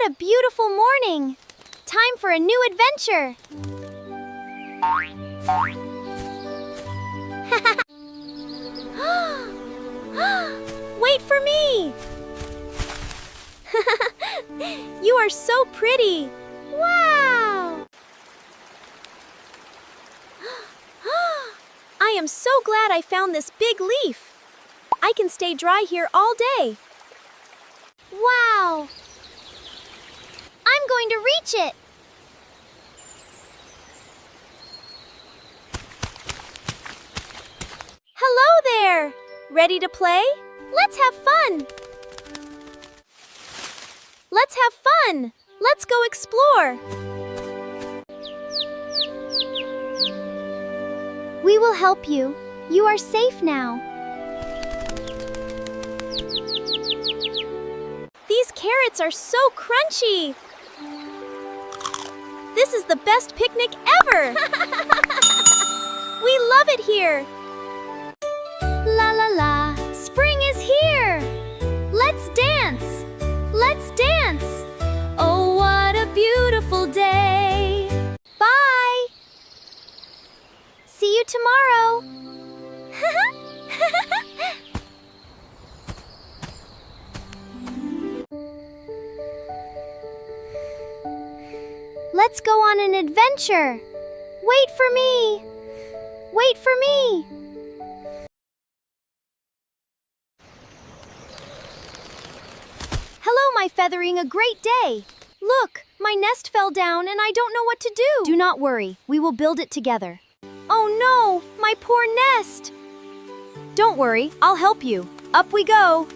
What a beautiful morning! Time for a new adventure! Wait for me! You are so pretty! Wow! I am so glad I found this big leaf. I can stay dry here all day. Wow! I'm going to reach it. Hello there! Ready to play? Let's have fun! Let's have fun! Let's go explore! We will help you. You are safe now. These carrots are so crunchy! This is the best picnic ever! We love it here! La la la, spring is here! Let's dance! Let's dance! Oh, what a beautiful day! Bye! See you tomorrow! Let's go on an adventure! Wait for me! Wait for me! Hello, my feathering, a great day! Look, my nest fell down and I don't know what to do! Do not worry, we will build it together. Oh no, my poor nest! Don't worry, I'll help you. Up we go!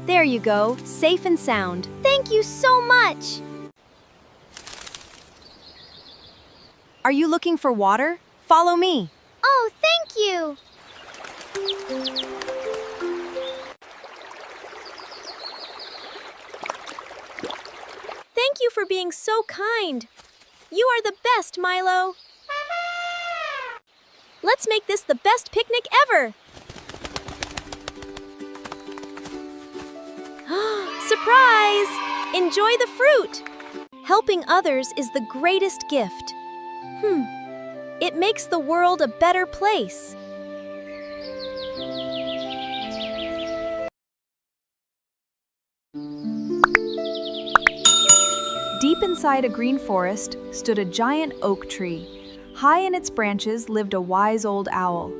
There you go, safe and sound. Thank you so much! Are you looking for water? Follow me. Oh, thank you! Thank you for being so kind. You are the best, Milo. Let's make this the best picnic ever! Surprise! Enjoy the fruit! Helping others is the greatest gift. It makes the world a better place. Deep inside a green forest stood a giant oak tree. High in its branches lived a wise old owl.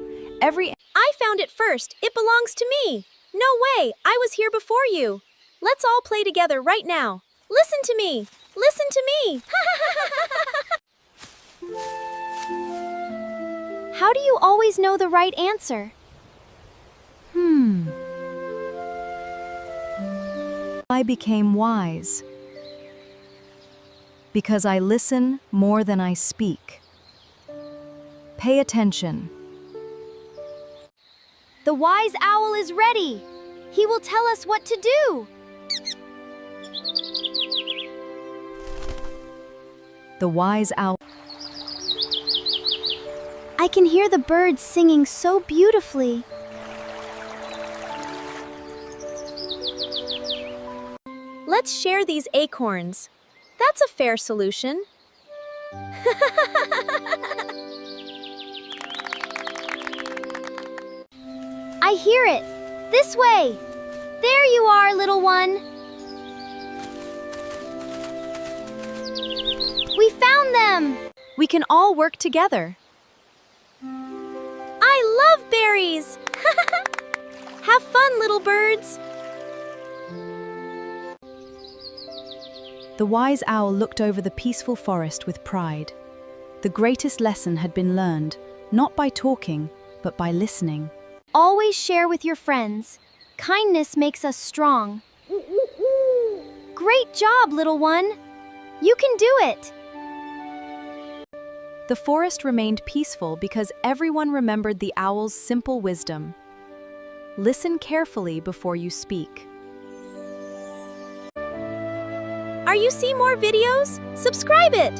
I found it first. It belongs to me. No way, I was here before you. Let's all play together right now. Listen to me. Listen to me. How do you always know the right answer? I became wise because I listen more than I speak. Pay attention. The wise owl is ready. He will tell us what to do. The wise owl. I can hear the birds singing so beautifully. Let's share these acorns. That's a fair solution. I hear it. This way. There you are, little one. We found them. We can all work together. I love berries. Have fun, little birds. The wise owl looked over the peaceful forest with pride. The greatest lesson had been learned, not by talking, but by listening. Always share with your friends. Kindness makes us strong. Great job, little one. You can do it. The forest remained peaceful because everyone remembered the owl's simple wisdom. Listen carefully before you speak. Are you see more videos? Subscribe it!